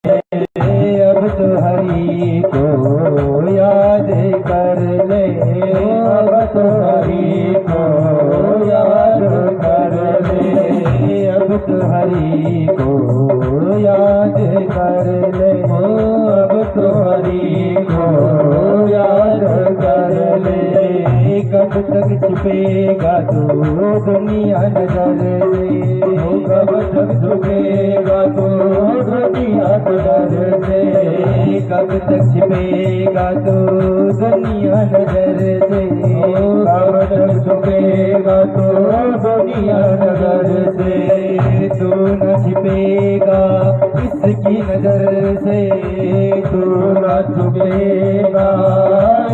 अब तो हरि को याद कर ले, अब तो हरि को याद कर ले, अब तो हरि को याद कर ले, अब तो हरि को याद कर ले। कब तक छुपेगा तू दुनिया नजर से, कब तक छुपेगा तू दुनिया नजर से, कब तक छिपेगा तू दुनिया नजर से, कब तक छुपेगा तू दुनिया नजर से। तू न छिपेगा इसकी नजर से, तू न छुपेगा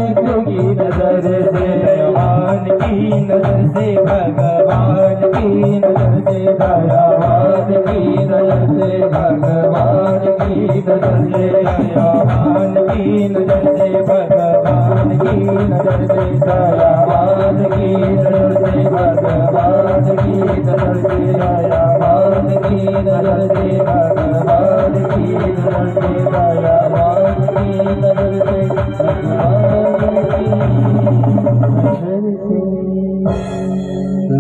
इसकी नजर से, भगवान की नजर से, भगवान की नजर से, भगवान की नजर से, भगवान की नजर से, भगवान की नजर से, भगवान की नजर से, भगवान की नजर से, भगवान की नजर से, भगवान की नजर से, भगवान की नजर से, भगवान की नजर से,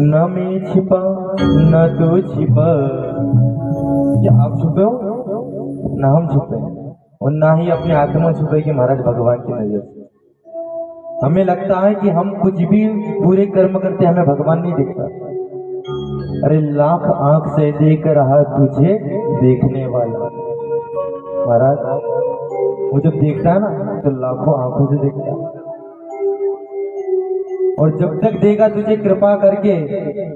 न मैं छिपा न तू छिपा। क्या आप छुपे हो? ना हम छुपे और ना ही अपनी आत्मा छुपेगी महाराज भगवान की नजर से। हमें लगता है कि हम कुछ भी बुरे कर्म करते हमें भगवान नहीं दिखता। अरे लाख आंख से देख रहा तुझे देखने वाला महाराज, वो जब देखता है ना तो लाखों आंखों से देखता है, और जब तक देगा तुझे कृपा करके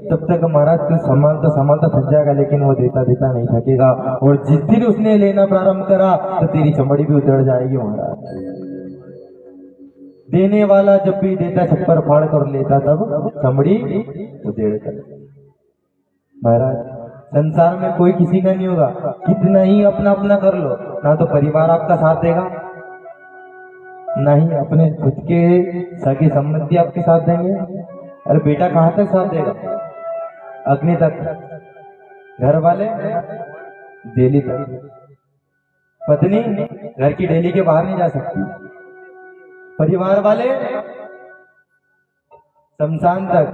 तब तक महाराज तू संभालता थक जाएगा, लेकिन वो देता देता नहीं थकेगा। और जिस दिन उसने लेना प्रारंभ करा तो तेरी चमड़ी भी उतर जाएगी महाराज। देने वाला जब भी देता छप्पर फाड़ कर लेता तब चमड़ी उधेड़ कर। महाराज संसार में कोई किसी का नहीं होगा, कितना ही अपना अपना कर लो, ना तो परिवार आपका साथ देगा, ना ही अपने खुद के सगे संबंधी आपके साथ देंगे। अरे बेटा कहां तक साथ देगा? अग्नि तक, घर वाले डेली तक, पत्नी घर की डेली के बाहर नहीं जा सकती, परिवार वाले शमशान तक।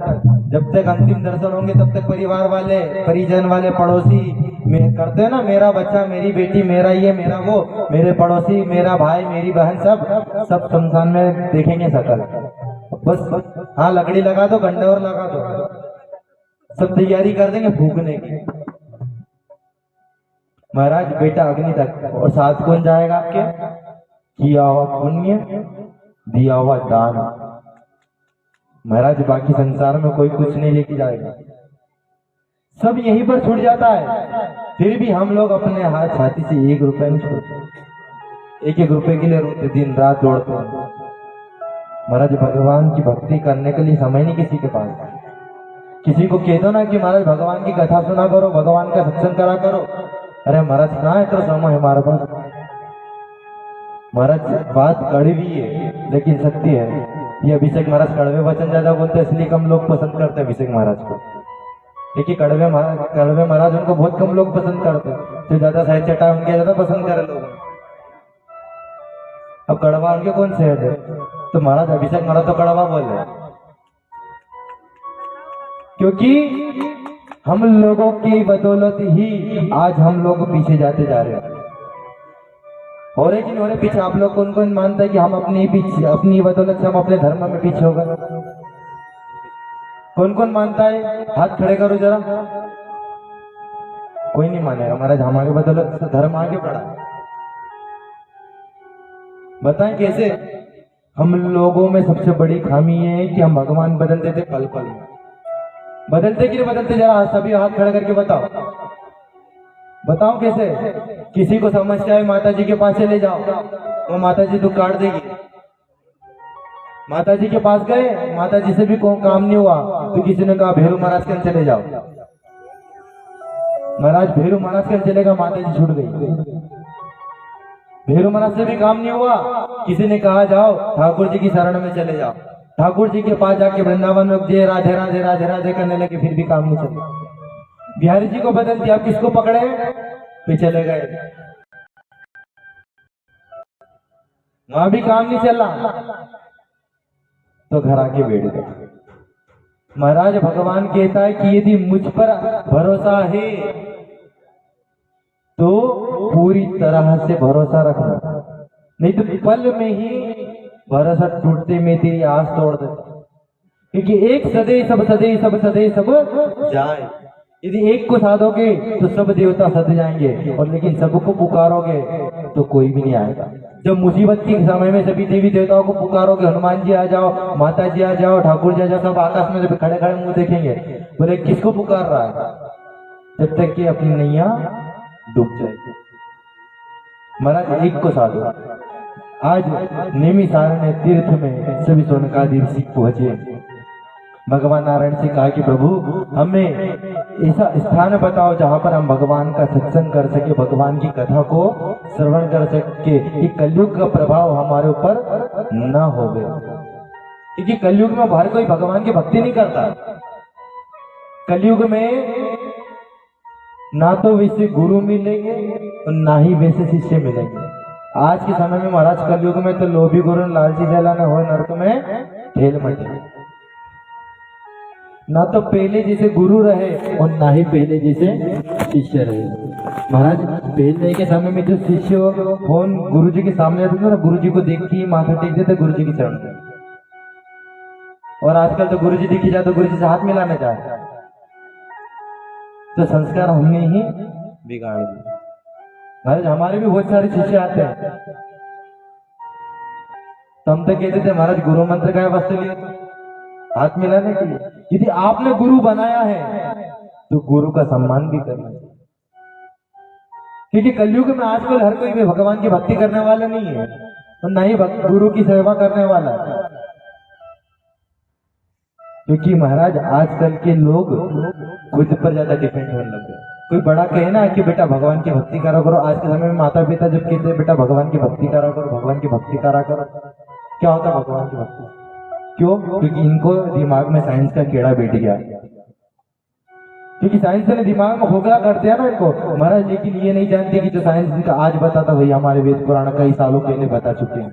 जब तक अंतिम दर्शन होंगे तब तक परिवार वाले, परिजन वाले, पड़ोसी में करते हैं ना, मेरा बच्चा, मेरी बेटी, मेरा ये, मेरा वो, मेरे पड़ोसी, मेरा भाई, मेरी बहन, सब शमशान में देखेंगे सकल। बस हाँ लकड़ी लगा दो, गंडोर लगा दो, सब तैयारी कर देंगे फूकने की। महाराज बेटा अग्नि तक, और साथ कौन जाएगा आपके? किया हुआ पुण्य, दिया हुआ दान। महाराज बाकी संसार में कोई कुछ नहीं लेके जाएगा, सब यहीं पर छूट जाता है। फिर भी हम लोग अपने हाथ छाती से 1 रुपए नहीं छोड़ते, 1-1 रुपए के लिए रोते, दिन रात दौड़ते हैं। महाराज भगवान की भक्ति करने के लिए समय नहीं किसी के पास। किसी को कह दो ना कि महाराज भगवान की कथा सुना करो, भगवान का सत्संग करा करो, अरे महाराज कहाँ है तो समय है हमारे पास। महाराज बात कड़वी है लेकिन सत्य है। ये अभिषेक महाराज कड़वे वचन ज्यादा बोलते हैं, इसलिए कम लोग पसंद करते हैं अभिषेक महाराज को। देखिए कड़वे महाराज उनको बहुत कम लोग पसंद करते हैं, जो ज्यादा सहज चटा उनके ज्यादा पसंद करे लोग। अब कड़वा उनके कौन सहज है? तो महाराज अभिषेक महाराज तो कड़वा बोल रहे, क्योंकि हम लोगों की बदौलत ही आज हम लोग पीछे जाते जा रहे हैं। हो रहे कि नहीं हो रहे पीछे? आप लोग कौन कौन मानता है कि हम अपनी बदौलत से हम अपने धर्म में पीछे हो गए? कौन कौन मानता है? हाथ खड़े करो जरा। कोई नहीं मानेगा महाराज, हमारे बदौलत से धर्म आगे बढ़ा। बताएं कैसे? हम लोगों में सबसे बड़ी खामी ये है कि हम भगवान बदल देते पल पल में। बदलते कि नहीं बदलते? जरा सभी हाथ खड़े करके बताओ कैसे? किसी को समस्या है माता जी के पास चले जाओ, वो माता जी दुख काट देगी। माता जी के पास गए, माता जी से भी कोई काम नहीं हुआ तो किसी ने कहा भैरू महाराज के चले जाओ। महाराज भैरू महाराज के चलेगा, माता जी छूट गई। भैरू महाराज से भी काम नहीं हुआ, किसी ने कहा जाओ ठाकुर जी की शरण में चले जाओ। ठाकुर जी के पास जाके वृंदावन में जय राधे राधे राधे राधे करने लगे, फिर भी काम नहीं चला। बिहारी जी को बदल दिया, किसको पकड़े? पे चले गए। वहां भी काम नहीं चल रहा, तो घर आके बैठ गए। महाराज भगवान कहता है कि यदि मुझ पर भरोसा है तो पूरी तरह से भरोसा रखना, नहीं तो पल में ही भरोसा टूटते में तेरी आस तोड़ देता। क्योंकि एक सदै सब सदै सब सदै सब जाए। यदि एक को साधोगे तो सब देवता सद जाएंगे, और लेकिन सबको पुकारोगे तो कोई भी नहीं आएगा। जब मुसीबत के समय में सभी देवी देवताओं को पुकारोगे, हनुमान जी आ जाओ, माता जी आ जाओ, ठाकुर जी आ जाओ, सब आकाश में जब खड़े खड़े मुंह देखेंगे, बोले किसको पुकार रहा है, जब तक कि अपनी नैया डूब जाएगी। महाराज एक को साधो। आज नेमिषारण्य तीर्थ में सभी सोनकादि ऋषि पहुंचे। भगवान नारायण से कहा कि प्रभु हमें ऐसा स्थान बताओ जहां पर हम भगवान का सत्संग कर सके, भगवान की कथा को श्रवण कर सके, कि कलयुग का प्रभाव हमारे ऊपर न हो गए। क्योंकि कलयुग में हर कोई भगवान की भक्ति नहीं करता। कलयुग में ना तो वैसे गुरु मिलेंगे और ना ही वैसे शिष्य मिलेंगे। आज के समय में महाराज कलयुग में तो लोभी गुरु लालची जलाना हो, नरक में ठेल मचे। ना तो पहले जैसे गुरु रहे और ना ही पहले जैसे शिष्य रहे। महाराज पहले के समय में जो शिष्य फोन गुरु जी के सामने आते थे ना, गुरु जी को देख के माथा टेक देते, गुरु जी की चरण पे। और आजकल तो गुरु जी दिखी जाए तो गुरु जी से हाथ मिलाने जाए। तो संस्कार हमने ही बिगाड़ दिए। महाराज हमारे भी बहुत सारे शिष्य आते हैं, तो हम तो कहते थे महाराज गुरु मंत्र का वास्ते लिए हाथ मिलाने के लिए। यदि आपने गुरु बनाया है तो गुरु का सम्मान भी करना चाहिए। क्योंकि कलयुग में आजकल हर कोई भी भगवान की भक्ति करने वाला नहीं है और ना ही गुरु की सेवा करने वाला है। क्योंकि महाराज आजकल के लोग खुद पर ज्यादा डिपेंड होने लग गए। कोई बड़ा कहे ना कि बेटा भगवान की भक्ति करा करो, आज के समय में माता पिता जब कहते हैं बेटा भगवान की भक्ति करा करो, भगवान की भक्ति करा करो, क्या होता है भगवान की भक्ति? क्यों? क्योंकि इनको दिमाग में साइंस का कीड़ा बैठ गया। क्योंकि साइंस ने दिमाग में खोखला कर दिया ना इनको महाराज। लेकिन ये नहीं जानते कि जो साइंस इनका आज बताता वही हमारे वेद पुराण कई सालों पहले बता चुके हैं।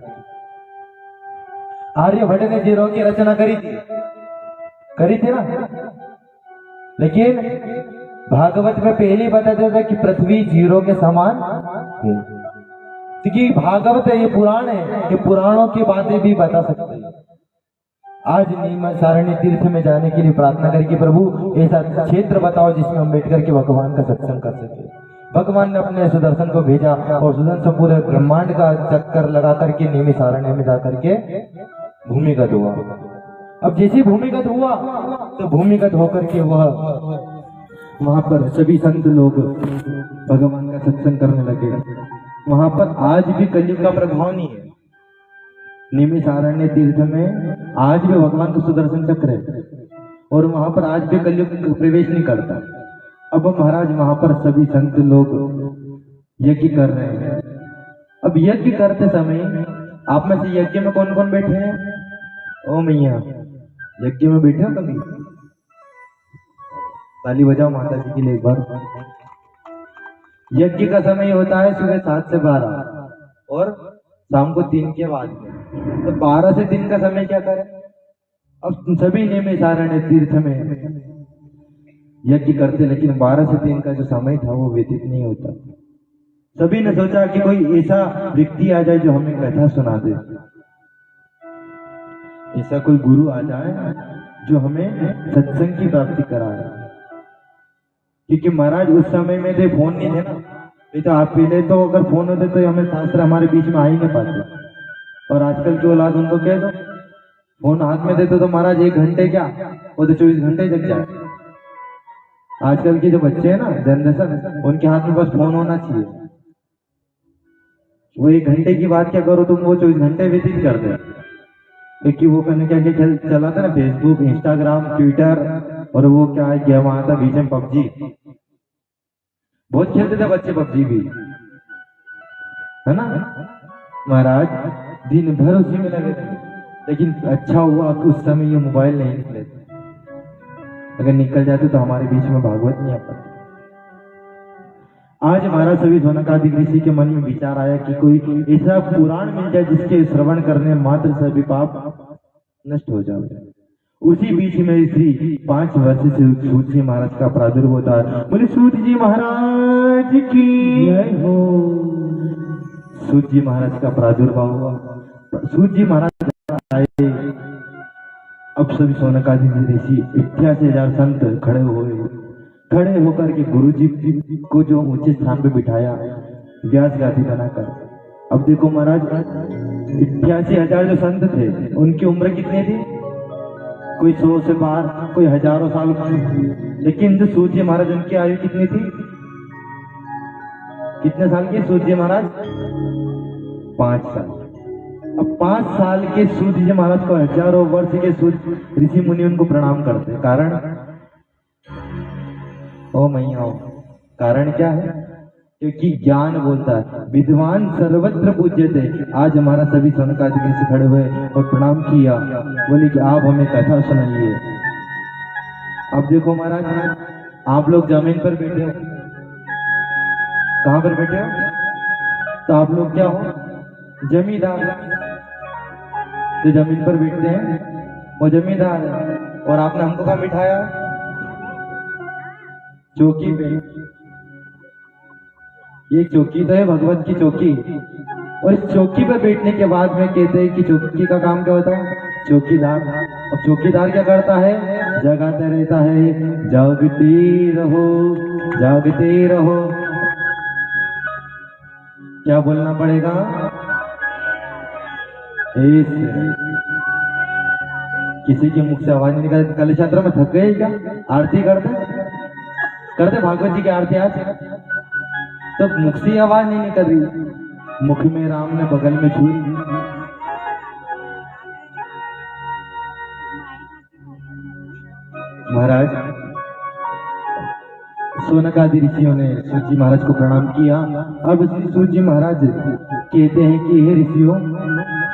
आर्यभट्ट ने जीरो की रचना करी थी ना, लेकिन भागवत में पहले बता देता कि पृथ्वी जीरो के समान है। क्योंकि भागवत है, ये पुराण है, ये पुराणों की बातें भी बता सकते हैं। आज नेमिषारण्य तीर्थ में जाने के लिए प्रार्थना करें कि प्रभु ऐसा क्षेत्र बताओ जिसमें हम बैठ करके भगवान का सत्संग कर सके। भगवान ने अपने सुदर्शन को भेजा और सुदर्शन पूरे ब्रह्मांड का चक्कर लगा करके नेमिषारण्य में जाकर के भूमिगत हुआ। अब जैसे भूमिगत हुआ तो भूमिगत होकर के वह वहां पर सभी संत लोग भगवान का सत्संग करने लगे। वहां पर आज भी कलयुग का प्रभाव नहीं है। नेमिषारण्य तीर्थ में आज भी भगवान का सुदर्शन चक्र है और वहां पर आज भी कलयुग प्रवेश नहीं करता। अब महाराज वहां पर सभी संत लोग यज्ञ कर रहे हैं। अब यज्ञ करते समय आप में से यज्ञ में कौन कौन बैठे हैं? ओ मैया, यज्ञ में बैठे हो कभी? ताली बजाओ माता जी के लिए एक बार। यज्ञ का समय होता है सुबह 7 से 12 और शाम को 3 के बाद में। तो 12 से 3 का समय क्या करें? अब सभी नेमिषारण्य तीर्थ में यज्ञ करते, लेकिन 12 से 3 का जो समय था वो व्यतीत नहीं होता। सभी ने सोचा कि कोई ऐसा व्यक्ति आ जाए जो हमें कथा सुना दे, ऐसा कोई गुरु आ जाए जो हमें सत्संग की प्राप्ति कराए। क्योंकि महाराज उस समय में थे फोन नहीं थे ना, नहीं तो आप पहले तो अगर फोन होते तो हमें शास्त्र हमारे बीच में आ ही नहीं पाते। और आजकल की औलाद उनको कह दो फोन हाथ में देते तो महाराज 1 घंटे क्या, वो तो 24 घंटे जग जाए। आजकल के जो बच्चे हैं ना, जनरेशन, उनके हाथ में बस फोन होना चाहिए। वो 1 घंटे की बात क्या करो तुम, वो 24 घंटे व्यतीत कर दे। क्योंकि वो कहने क्या चलाता ना, फेसबुक, इंस्टाग्राम, ट्विटर, और वो क्या है गेम आता बीच में पबजी, बहुत खेलते थे बच्चे पबजी भी, है ना महाराज। दिन भर उसी में लगे थे। लेकिन अच्छा हुआ उस समय ये मोबाइल नहीं निकले थे। अगर निकल जाते तो हमारे बीच में भागवत नहीं आता। आज हमारा सभी सोनकादिक ऋषि के मन में विचार आया कि कोई ऐसा पुराण मिल जाए जिसके श्रवण करने मात्र सभी पाप नष्ट हो जाए। उसी बीच में श्री 5 वर्ष से सूत जी महाराज का प्रादुर्भाव होता है। बोले सूत जी महाराज की जय हो। सूत जी महाराज का प्रादुर्भाव हुआ। सूत जी महाराज आए। अब सभी सोनकादिक ऋषि 88,000 संत खड़े हुए। खड़े होकर के गुरु जी को जो ऊंचे स्थान पे बिठाया व्यास गादी बनाकर। अब देखो महाराज 88,000 जो संत थे उनकी उम्र कितनी थी? कोई 100 से पार, कोई हजारों साल की। लेकिन जो सूत जी महाराज उनकी आयु कितनी थी? कितने साल के सूत जी महाराज? 5 साल। अब 5 साल के सूत जी महाराज को हजारों वर्ष के सूत ऋषि मुनि उनको प्रणाम करते। कारण ओ मैया, कारण क्या है? क्योंकि ज्ञान बोलता है विद्वान सर्वत्र पूज्य थे। आज हमारा सभी सोनकादिक ऋषि खड़े हुए और प्रणाम किया। बोले कि आप हमें कथा सुनाइए। अब देखो महाराज, आप लोग जमीन पर बैठे हो। कहां पर बैठे हो? तो आप लोग क्या हो? जमींदार। जो जमीन पर बैठते हैं वो जमींदार है। और आपने हमको कहाँ बिठाया? चौकी पे। ये चौकी तो है भगवत की चौकी। और इस चौकी पर बैठने के बाद में कहते हैं कि चौकी का काम क्या होता है? चौकीदार। अब चौकीदार क्या करता है? जगाते रहता है, जागते रहो, जागते रहो। क्या बोलना पड़ेगा? किसी के मुख से आवाज नहीं निकलती। कल छात्र में थक गए क्या? आरती करते भागवत जी की आरती आज तो मुख से आवाज नहीं निकल रही। मुख में राम ने, बगल में छुरी। महाराज सोनकादि ऋषियों ने सूत जी महाराज को प्रणाम किया। अब श्री सूत जी महाराज कहते हैं कि हे ऋषियों,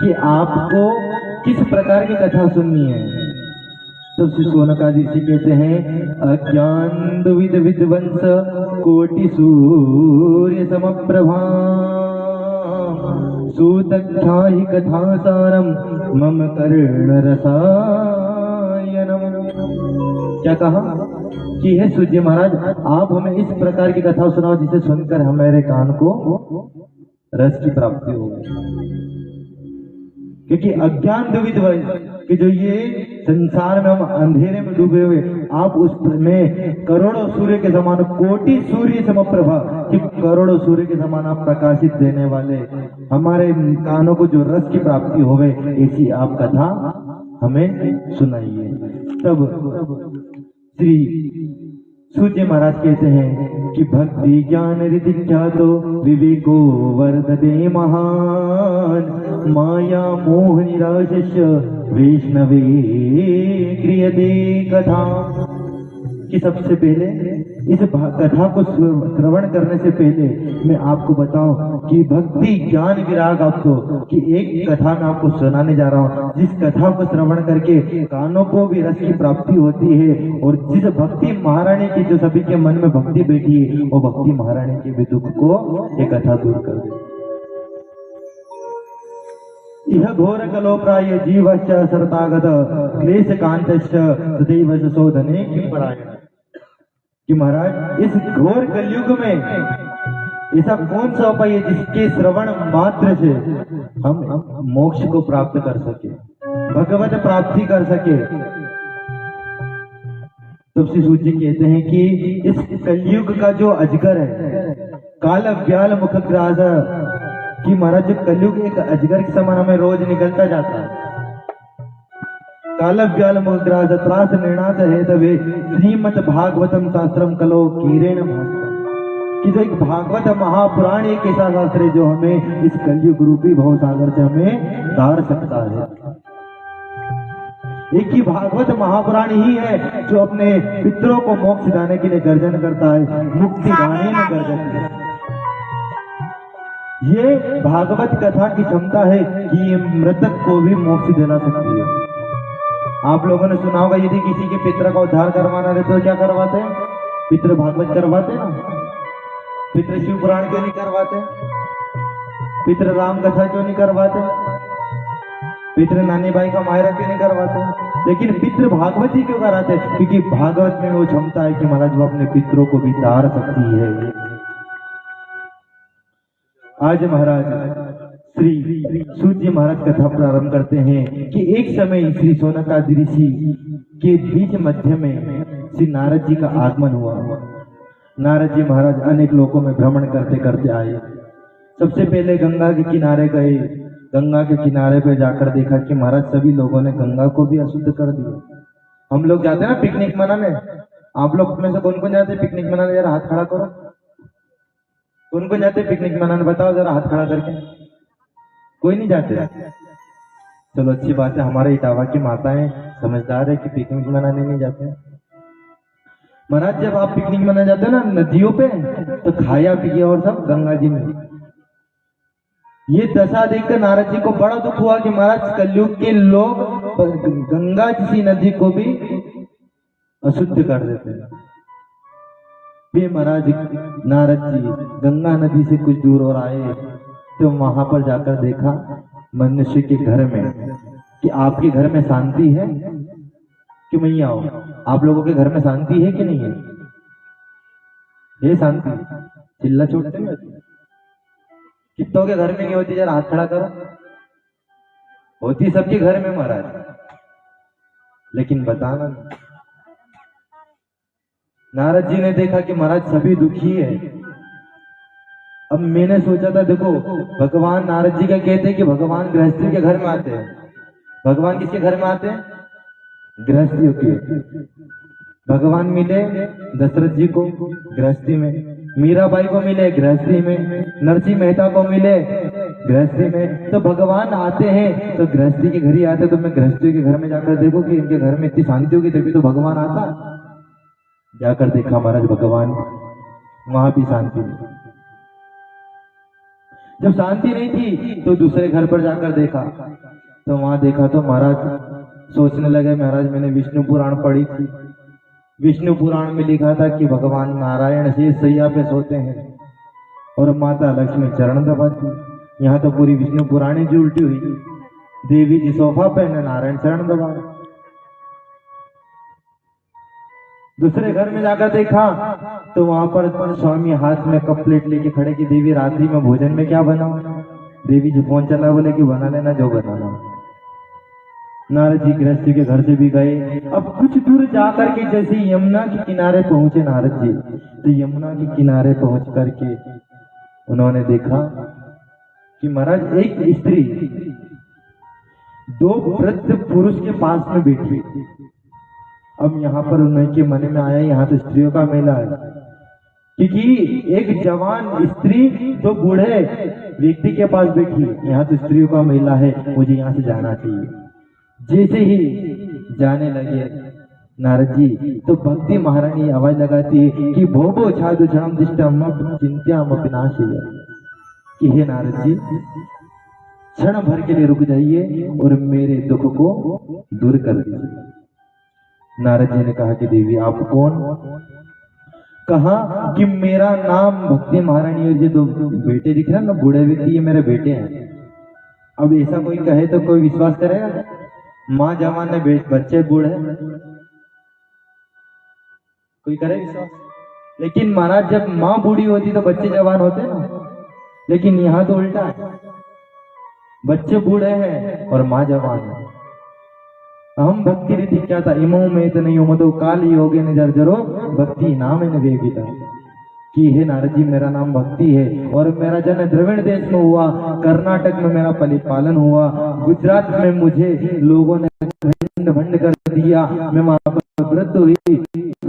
कि आपको किस प्रकार की कथा सुननी है? तो श्री सोनकादि ऋषि कहते हैं अज्ञान दुविध विध्वंस कोटि सूर्य समप्रभा सूतख्याहि कथा सारम मम कर्ण रसायनम। क्या कहा कि हे सूत जी महाराज, आप हमें इस प्रकार की कथा सुनाओ जिसे सुनकर हमारे कान को रस की प्राप्ति हो। क्योंकि अज्ञान दुविध कि जो ये संसार में हम अंधेरे में डूबे हुए, आप उसमें करोड़ों सूर्य के समान, कोटि सूर्य समप्रभा, कि करोड़ों सूर्य के समान आप प्रकाशित देने वाले, हमारे कानों को जो रस की प्राप्ति होवे, ऐसी आप कथा हमें सुनाइए। तब श्री सूत जी महाराज कहते हैं कि भक्ति ज्ञान रिति ख्यातो विवेको वर्धते महान माया मोह निराशश वैष्णवे क्रियते कथा। कि सबसे पहले इस कथा को श्रवण करने से पहले मैं आपको बताऊं कि भक्ति ज्ञान विराग आपको कि एक कथा मैं आपको सुनाने जा रहा हूं, जिस कथा को श्रवण करके कानों को भी रस की प्राप्ति होती है। और जिस भक्ति महारानी की, जो सभी के मन में भक्ति बैठी है, वो भक्ति महारानी के भी दुख को ये कथा दूर कर दे। यह घोर कलोप्राय जीवश्च सरतागत क्लेश कांतश्च तदैव शोधने किं परायण। कि महाराज इस घोर कलयुग में ऐसा कौन सा उपाय है जिसके श्रवण मात्र से हम मोक्ष को प्राप्त कर सके, भगवत प्राप्ति कर सके। तो श्री सूत जी कहते हैं कि इस कलयुग का जो अजगर है, काल व्याल मुख ग्रास, कि महाराज कलयुग एक अजगर के समान हमें रोज निकलता जाता है। काल व्याल मुख ग्रास त्रास निर्णास है तवे श्रीमद भागवतम शास्त्रम कलो कीरेण भास्करम। कि जो एक भागवत महापुराण एक ऐसा शास्त्र है जो हमें इस कलयुग रूपी भवसागर से हमें तार सकता है। एक ही भागवत महापुराण ही है जो अपने पितरों को मोक्ष दाने के लिए गर्जन करता है, मुक्ति दाने में गर्जन करता है। ये भागवत कथा की क्षमता है कि ये मृतक को भी मोक्ष दिला सकती है। आप लोगों ने सुना होगा, यदि किसी के पितर का उद्धार करवाना रहता तो क्या करवाते हैं? पितृ भागवत करवाते ना। पितृ शिव पुराण क्यों नहीं करवाते? पितृ राम कथा क्यों नहीं करवाते? पितृ नानी बाई का मायरा क्यों नहीं करवाते? लेकिन पितृ भागवती क्यों कराते? क्योंकि भागवत में वो क्षमता है कि महाराज वो अपने पितरों को भी तार सकती है। आज महाराज श्री सूत जी महाराज कथा प्रारंभ करते हैं कि एक समय श्री सोनकादि ऋषि के बीच मध्य में श्री नारद जी का आगमन हुआ। नारद जी महाराज अनेक लोकों में भ्रमण करते करते आए। सबसे पहले गंगा के किनारे गए। गंगा के किनारे पे जाकर देखा कि महाराज सभी लोगों ने गंगा को भी अशुद्ध कर दिया। हम लोग जाते हैं ना पिकनिक मनाने, आप लोग में से कौन कौन जाते हैं पिकनिक मनाने? जरा हाथ खड़ा करो। कौन कौन जाते हैं पिकनिक मनाने? बताओ जरा हाथ खड़ा करके। कोई नहीं जाते? चलो अच्छी बात है, हमारे इटावा की माताएं समझदार है कि पिकनिक मनाने नहीं जाते। महाराज जब आप पिकनिक मनाने जाते हैं ना नदियों पे, तो खाया पिया और सब गंगा जी में। ये दशा देखकर नारद जी को बड़ा दुख हुआ कि महाराज कलयुग के लोग गंगा जैसी नदी को भी अशुद्ध कर देते हैं। फिर महाराज नारद जी गंगा नदी से कुछ दूर और आए, तो वहां पर जाकर देखा मनुष्य के घर में कि आपके घर में शांति है कि नहीं? आओ, आप लोगों के घर में शांति है कि नहीं है? ये शांति चिल्ला छोड़ते हैं कितनों के घर में नहीं होती? जरा हाथ खड़ा करो। होती सबके घर में महाराज, लेकिन बताना। नारद जी ने देखा कि महाराज सभी दुखी है। अब मैंने सोचा था, देखो भगवान नारद जी का कहते हैं कि भगवान गृहस्थी के घर में आते हैं। भगवान किसके घर में आते हैं? गृहस्थियों के। भगवान मिले दशरथ जी को गृहस्थी में, मीराबाई को मिले गृहस्थी में, नरसिंह मेहता को मिले गृहस्थी में। तो भगवान आते हैं तो गृहस्थी के घर ही आते। तो मैं गृहस्थी के घर में जाकर देखो कि इनके घर में इतनी शांति होगी, तभी तो भगवान आता। जाकर देखा महाराज भगवान वहां भी शांति नहीं। जब शांति नहीं थी तो दूसरे घर पर जाकर देखा, तो वहां देखा तो महाराज सोचने लगे, महाराज मैंने विष्णु पुराण पढ़ी थी। विष्णु पुराण में लिखा था कि भगवान नारायण शेष सैया पे सोते हैं और माता लक्ष्मी चरण दबाती। यहाँ तो पूरी विष्णु पुराणी जी उल्टी हुई। देवी जी सोफा पे, नारायण चरण दबा। दूसरे घर में जाकर देखा तो वहां पर स्वामी हाथ में कप प्लेट लेके खड़े कि देवी रात्रि में भोजन में क्या बनाओ? देवी जी फोन चला, बोले कि बना लेना जो बनाना। नारद जी गृहस्थी के घर से भी गए। अब कुछ दूर जाकर के जैसे यमुना के किनारे पहुंचे नारद जी, तो यमुना के किनारे पहुंच करके उन्होंने देखा कि महाराज एक स्त्री दो वृद्ध पुरुष के पास में बैठी। अब यहाँ पर उनके मन में आया यहाँ तो स्त्रियों का मेला है, क्योंकि एक जवान स्त्री दो बूढ़े व्यक्ति के पास बैठी। यहाँ तो स्त्रियों का मेला है, मुझे यहाँ से जाना चाहिए। जैसे ही जाने लगे नारद जी, तो भक्ति महारानी आवाज लगाती है कि भोभो छादु क्षणम दिष्टम चिंत्याम विनाशय, कि हे नारद जी क्षण भर के लिए रुक जाइए और मेरे दुख को दूर कर दीजिए। नारद जी ने कहा कि देवी आप कौन? कहा कि मेरा नाम भक्ति महारानी, और ये दो बेटे दिख रहे हैं ना बूढ़े व्यक्ति, ये मेरे बेटे हैं। अब ऐसा कोई कहे तो कोई विश्वास करेगा? माँ जवान है, बच्चे बूढ़े, कोई करे विश्वास? लेकिन महाराज जब माँ बूढ़ी होती तो बच्चे जवान होते ना, लेकिन यहाँ तो उल्टा है, बच्चे बूढ़े हैं और माँ जवान है। हम भक्ति रीति क्या था? इमो में तो नहीं मधु काली योगे ने जर्जरो भक्ति नाम है वेगिता, कि हे नारद जी मेरा नाम भक्ति है और मेरा जन्म द्रविड़ देश में हुआ, कर्नाटक में मेरा पालन हुआ, गुजरात में मुझे लोगों ने खंड भंड कर दिया, मैं वहां पर वृद्ध हुई।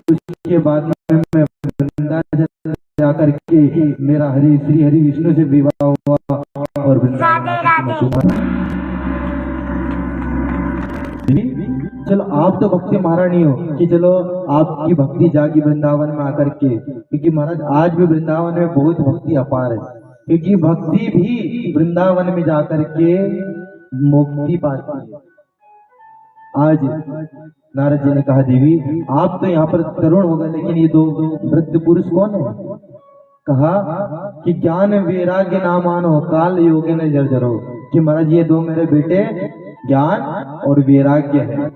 उसके बाद में मैं वृंदावन जाकर के मेरा हरि श्री हरि विष्णु से विवाह हुआ और वृंदावन। चलो आप तो भक्ति महारानी हो कि चलो आपकी भक्ति जागी वृंदावन में आकर के, क्योंकि महाराज आज भी वृंदावन में बहुत भक्ति अपार है, क्योंकि भक्ति भी वृंदावन में जाकर के मुक्ति पाती है। आज नारद जी ने कहा देवी आप तो यहाँ पर तरुण हो गए, लेकिन ये दो वृद्ध पुरुष कौन है? कहा कि ज्ञान वैराग्य नामान हो काल योगे ने जर्जरो, कि महाराज ये दो मेरे बेटे ज्ञान और वैराग्य है।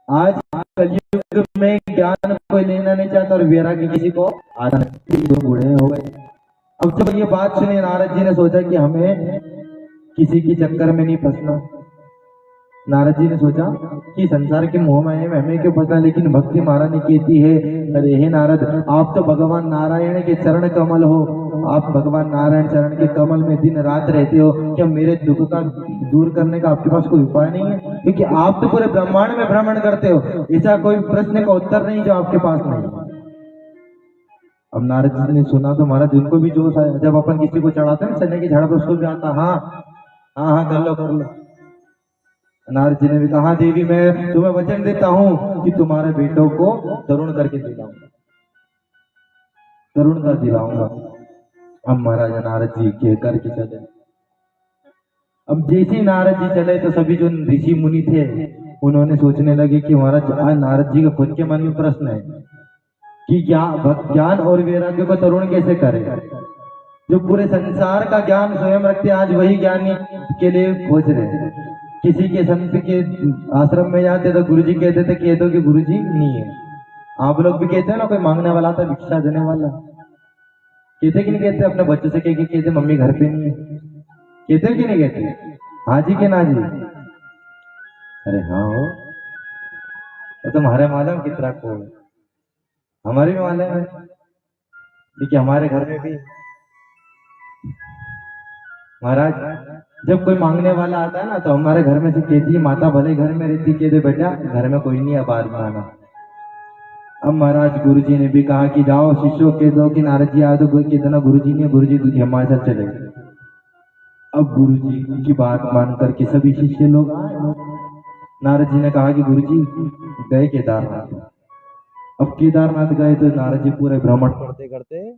आज कलयुग में ज्ञान कोई लेना नहीं चाहता और वैराग्य किसी को आता नहीं, दो बूढ़े हो गए। अब जब ये बात सुनी नारद जी ने सोचा कि हमें किसी के चक्कर में नहीं फंसना। नारद जी ने सोचा कि संसार के मोह माया में हमें क्यों फंसना, लेकिन भक्ति महारानी कहती है, अरे हे नारद, आप तो भगवान नारायण के चरण कमल हो, आप भगवान नारायण चरण के कमल में दिन रात रहते हो, क्या मेरे दुख का दूर करने का आपके पास कोई उपाय नहीं है? क्योंकि आप तो पूरे ब्रह्मांड में भ्रमण करते हो, ऐसा कोई प्रश्न का उत्तर नहीं जो आपके पास नहीं। अब नारद जी ने सुना तो महाराज उनको भी जोश आया। जब अपन किसी को चढ़ाते हैं चने की झाड़ पर, उसको भी आता, हाँ हाँ हाँ कर लो कर लो। नारद जी ने भी कहा, देवी मैं तुम्हें वचन देता हूं कि तुम्हारे बेटों को तरुण करके दिलाऊंगा, तरुणता दिलाऊंगा। अब महाराज नारद जी कह करके चले। अब जैसे ही नारद जी चले तो सभी जो ऋषि मुनि थे उन्होंने सोचने लगे कि महाराज आज नारद जी का खुद के मन में प्रश्न है कि ज्ञान और वैराग्य को तरुण कैसे करें। जो पूरे संसार का ज्ञान स्वयं रखते आज वही ज्ञानी के लिए खोज रहे हैं। किसी के संत के आश्रम में जाते तो गुरुजी कहते थे, कह दो कि गुरुजी नहीं है। आप लोग भी कहते हैं ना, कोई मांगने वाला था, भिक्षा देने वाला, कहते कि नहीं कहते? अपने बच्चों से कहते मम्मी घर पे नहीं है, कहते कि नहीं कहते? हाँ जी के ना जी? अरे हाँ हो, तो तुम्हारे मालूम कितना को हमारे भी मालूम है। देखिए हमारे घर में भी महाराज जब कोई मांगने वाला आता है ना तो हमारे घर में से कहती है, माता भले घर में रहती, कहते बेटा घर में कोई नहीं है, बाद में आना। अब महाराज गुरुजी ने भी कहा कि जाओ शिष्यों कह दो कि नारद जी आए, तो कोई कहते ना गुरुजी ने, गुरुजी तुझे हमारे साथ चले। अब गुरुजी की बात मान करके सभी शिष्य लोग आए। नारद जी ने कहा कि गुरुजी गए केदारनाथ। अब केदारनाथ गए तो नारद जी पूरे भ्रमण करते करते